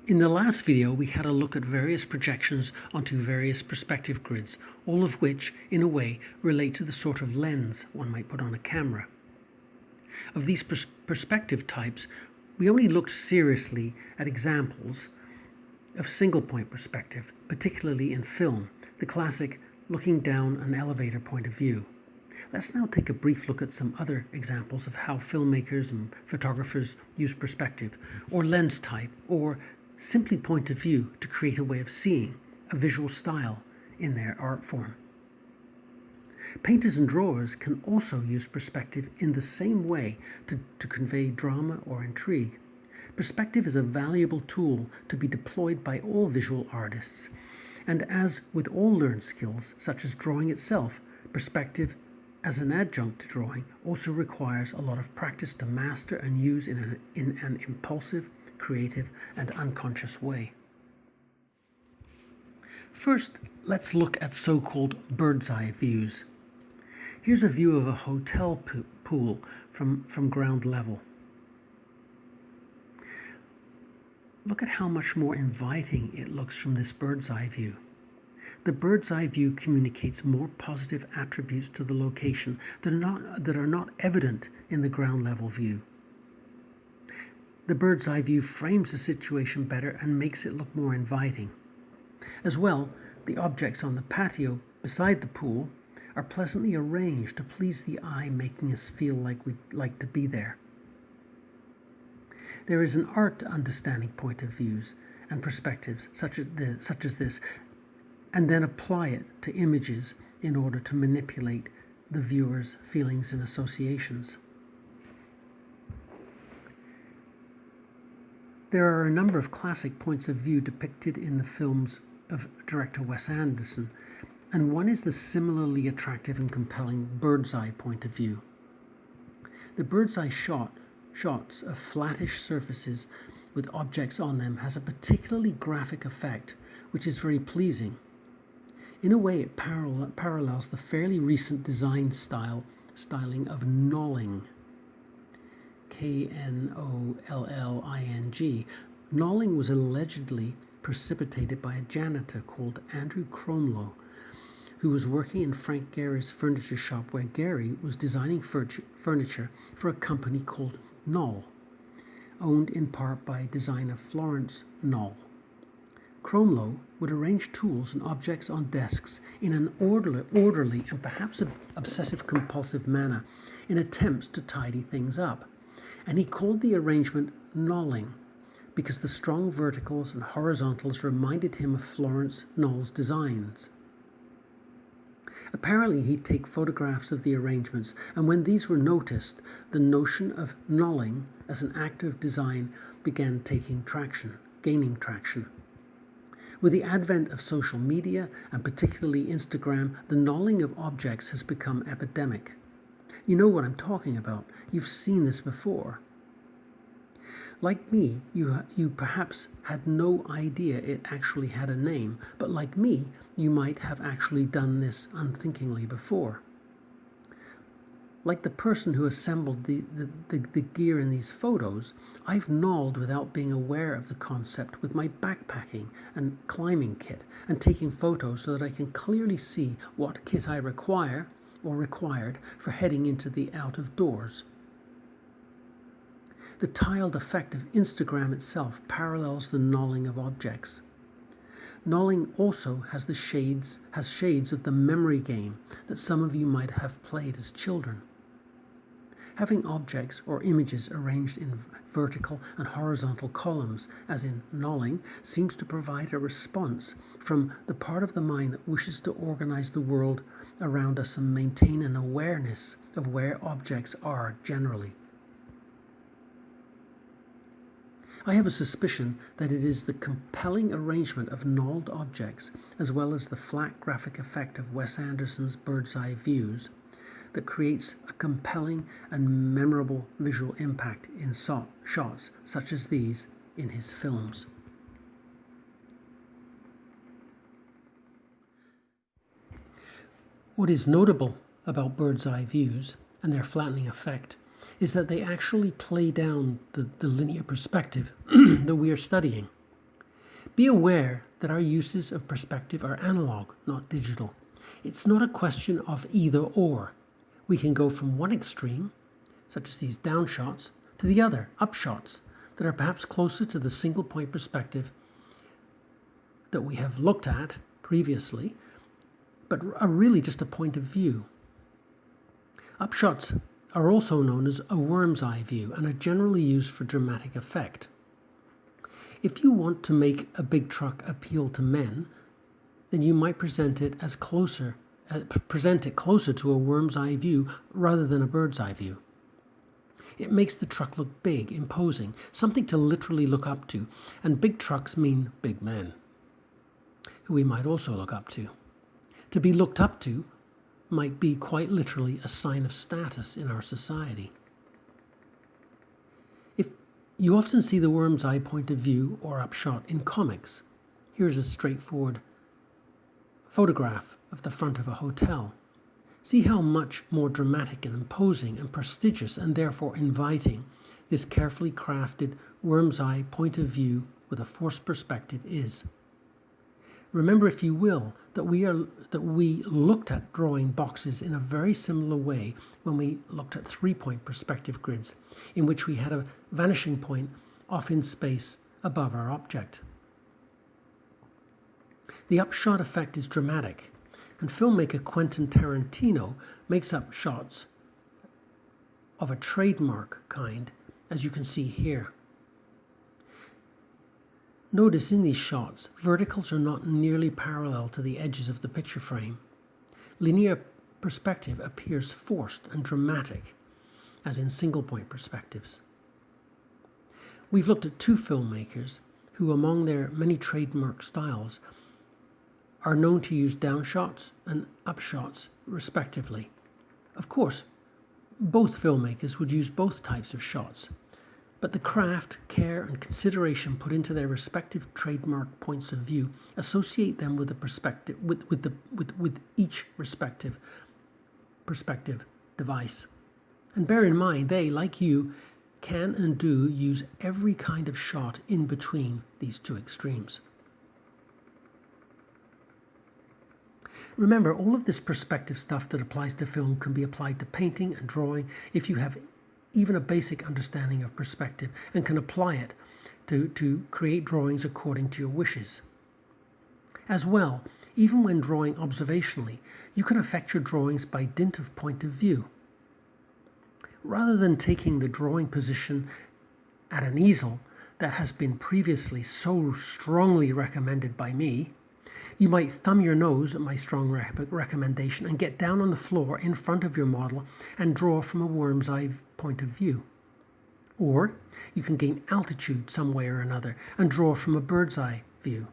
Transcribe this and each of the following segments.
In the last video, we had a look at various projections onto various perspective grids, all of which, in a way, relate to the sort of lens one might put on a camera. Of these perspective types, we only looked seriously at examples of single-point perspective, particularly in film, the classic looking down an elevator point of view. Let's now take a brief look at some other examples of how filmmakers and photographers use perspective, or lens type, or simply point of view to create a way of seeing, a visual style in their art form. Painters and drawers can also use perspective in the same way to convey drama or intrigue. Perspective is a valuable tool to be deployed by all visual artists, and as with all learned skills, such as drawing itself, perspective as an adjunct to drawing also requires a lot of practice to master and use in an impulsive, creative, and unconscious way. First, let's look at so-called bird's eye views. Here's a view of a hotel pool from ground level. Look at how much more inviting it looks from this bird's eye view. The bird's eye view communicates more positive attributes to the location that are not evident in the ground level view. The bird's eye view frames the situation better and makes it look more inviting. As well, the objects on the patio beside the pool are pleasantly arranged to please the eye, making us feel like we'd like to be there. There is an art to understanding point of views and perspectives such as this, and then apply it to images in order to manipulate the viewer's feelings and associations. There are a number of classic points of view depicted in the films of director Wes Anderson, and one is the similarly attractive and compelling bird's eye point of view. The bird's eye shots of flattish surfaces with objects on them has a particularly graphic effect, which is very pleasing. In a way, it parallels the fairly recent design styling of knolling. Knolling. Knolling was allegedly precipitated by a janitor called Andrew Cromlow, who was working in Frank Gehry's furniture shop, where Gehry was designing furniture for a company called Knoll, owned in part by designer Florence Knoll. Cromlow would arrange tools and objects on desks in an orderly and perhaps obsessive-compulsive manner in attempts to tidy things up, and he called the arrangement knolling because the strong verticals and horizontals reminded him of Florence Knoll's designs. Apparently, he'd take photographs of the arrangements, and when these were noticed, the notion of knolling as an act of design began gaining traction. With the advent of social media, and particularly Instagram, the knolling of objects has become epidemic. You know what I'm talking about. You've seen this before. Like me, you perhaps had no idea it actually had a name, but like me, you might have actually done this unthinkingly before. Like the person who assembled the gear in these photos, I've knolled without being aware of the concept with my backpacking and climbing kit and taking photos so that I can clearly see what kit I require or required for heading into the out of doors. The tiled effect of Instagram itself parallels the knolling of objects. Knolling also has shades of the memory game that some of you might have played as children. Having objects or images arranged in vertical and horizontal columns, as in knolling, seems to provide a response from the part of the mind that wishes to organize the world around us and maintain an awareness of where objects are generally. I have a suspicion that it is the compelling arrangement of knolled objects, as well as the flat graphic effect of Wes Anderson's bird's eye views, that creates a compelling and memorable visual impact in shots such as these in his films. What is notable about bird's eye views and their flattening effect is that they actually play down the linear perspective that we are studying. Be aware that our uses of perspective are analog, not digital. It's not a question of either or. We can go from one extreme, such as these down shots, to the other, up shots, that are perhaps closer to the single point perspective that we have looked at previously, but are really just a point of view. Upshots are also known as a worm's eye view and are generally used for dramatic effect. If you want to make a big truck appeal to men, then you might present it closer to a worm's eye view rather than a bird's eye view. It makes the truck look big, imposing, something to literally look up to, and big trucks mean big men, who we might also look up to. To be looked up to might be quite literally a sign of status in our society. You often see the worm's eye point of view or upshot in comics. Here's a straightforward photograph of the front of a hotel. See how much more dramatic and imposing and prestigious and therefore inviting this carefully crafted worm's eye point of view with a forced perspective is. Remember, if you will, that we looked at drawing boxes in a very similar way when we looked at 3-point perspective grids, in which we had a vanishing point off in space above our object. The upshot effect is dramatic, and filmmaker Quentin Tarantino makes up shots of a trademark kind, as you can see here. Notice in these shots, verticals are not nearly parallel to the edges of the picture frame. Linear perspective appears forced and dramatic, as in single-point perspectives. We've looked at two filmmakers who, among their many trademark styles, are known to use downshots and upshots, respectively. Of course, both filmmakers would use both types of shots, but the craft, care, and consideration put into their respective trademark points of view associate them with the perspective, with each respective perspective device. And bear in mind, they, like you, can and do use every kind of shot in between these two extremes. Remember, all of this perspective stuff that applies to film can be applied to painting and drawing if you have even a basic understanding of perspective and can apply it to create drawings according to your wishes. As well, even when drawing observationally, you can affect your drawings by dint of point of view. Rather than taking the drawing position at an easel that has been previously so strongly recommended by me, you might thumb your nose at my strong recommendation and get down on the floor in front of your model and draw from a worm's eye point of view. Or you can gain altitude some way or another and draw from a bird's eye view.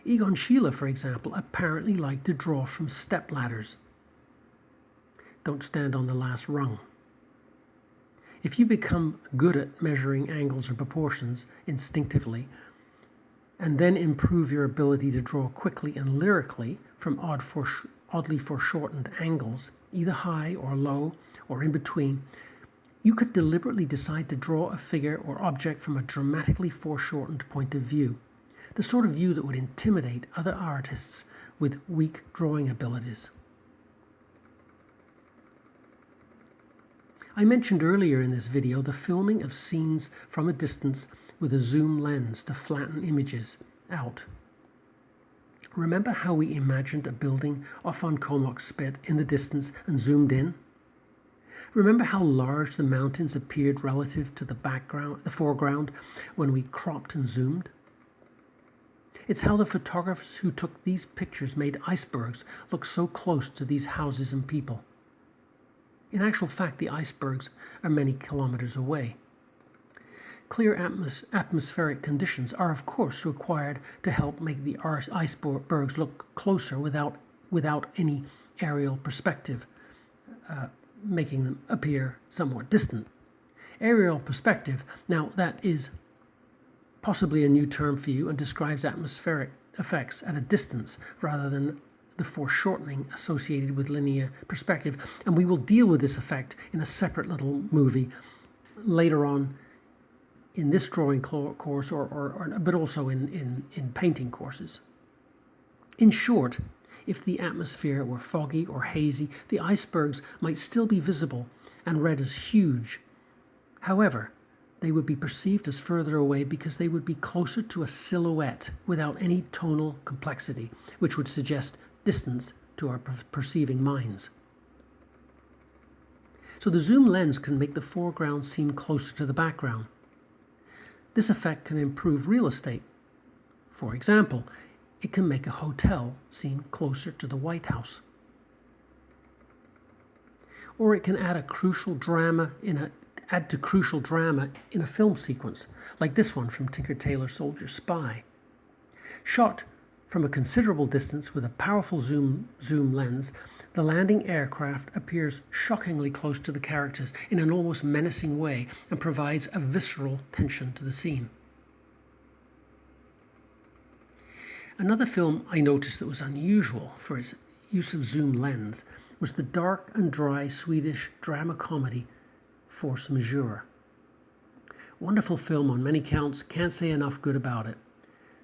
Egon Schiele, for example, apparently liked to draw from step ladders. Don't stand on the last rung. If you become good at measuring angles or proportions instinctively, and then improve your ability to draw quickly and lyrically from oddly foreshortened angles, either high or low or in between, you could deliberately decide to draw a figure or object from a dramatically foreshortened point of view, the sort of view that would intimidate other artists with weak drawing abilities. I mentioned earlier in this video the filming of scenes from a distance with a zoom lens to flatten images out. Remember how we imagined a building off on Comox Spit in the distance and zoomed in? Remember how large the mountains appeared relative to the foreground when we cropped and zoomed? It's how the photographers who took these pictures made icebergs look so close to these houses and people. In actual fact, the icebergs are many kilometers away. Clear atmospheric conditions are, of course, required to help make the icebergs look closer without any aerial perspective, making them appear somewhat distant. Aerial perspective, now that is possibly a new term for you and describes atmospheric effects at a distance rather than the foreshortening associated with linear perspective. And we will deal with this effect in a separate little movie later on in this drawing course but also in painting courses. In short, if the atmosphere were foggy or hazy, the icebergs might still be visible and read as huge. However, they would be perceived as further away because they would be closer to a silhouette without any tonal complexity, which would suggest distance to our perceiving minds. So the zoom lens can make the foreground seem closer to the background. This effect can improve real estate. For example, it can make a hotel seem closer to the White House. Or it can add crucial drama in a film sequence, like this one from Tinker Tailor Soldier Spy. Shot from a considerable distance with a powerful zoom lens, the landing aircraft appears shockingly close to the characters in an almost menacing way and provides a visceral tension to the scene. Another film I noticed that was unusual for its use of zoom lens was the dark and dry Swedish drama comedy Force Majeure. Wonderful film on many counts, can't say enough good about it.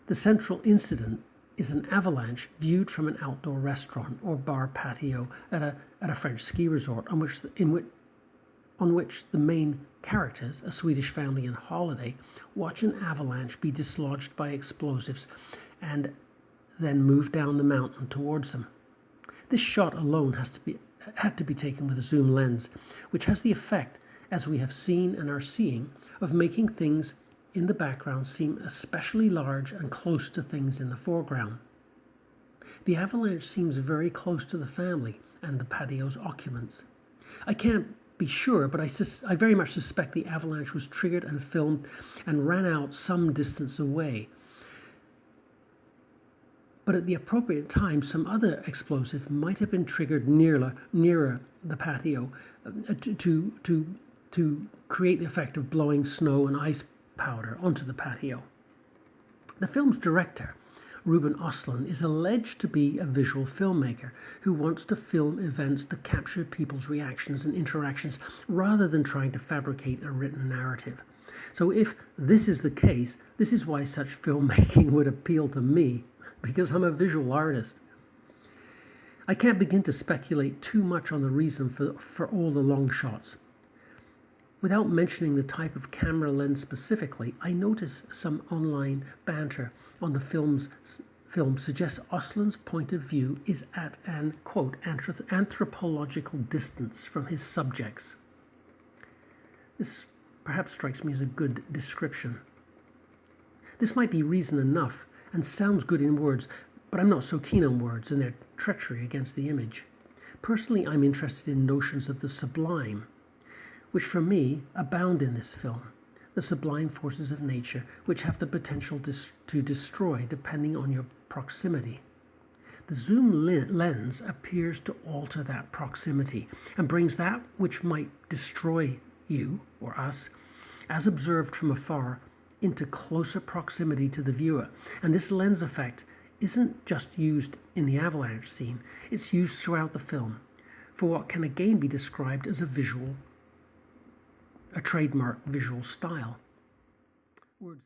The central incident is an avalanche viewed from an outdoor restaurant or bar patio at a French ski resort on which the main characters, a Swedish family on holiday, watch an avalanche be dislodged by explosives and then move down the mountain towards them. This shot alone had to be taken with a zoom lens, which has the effect, as we have seen and are seeing, of making things in the background seem especially large and close to things in the foreground. The avalanche seems very close to the family and the patio's occupants. I can't be sure, but I very much suspect the avalanche was triggered and filmed and ran out some distance away. But at the appropriate time, some other explosive might have been triggered nearer the patio to create the effect of blowing snow and ice powder onto the patio. The film's director, Ruben Östlund, is alleged to be a visual filmmaker who wants to film events to capture people's reactions and interactions rather than trying to fabricate a written narrative. So if this is the case, this is why such filmmaking would appeal to me, because I'm a visual artist. I can't begin to speculate too much on the reason for all the long shots. Without mentioning the type of camera lens specifically, I notice some online banter on the film suggests Östlund's point of view is at an, quote, anthropological distance from his subjects. This perhaps strikes me as a good description. This might be reason enough and sounds good in words, but I'm not so keen on words and their treachery against the image. Personally, I'm interested in notions of the sublime, which for me abound in this film, the sublime forces of nature which have the potential to destroy depending on your proximity. The zoom lens appears to alter that proximity and brings that which might destroy you or us, as observed from afar, into closer proximity to the viewer. And this lens effect isn't just used in the avalanche scene, it's used throughout the film for what can again be described as a trademark visual style. Words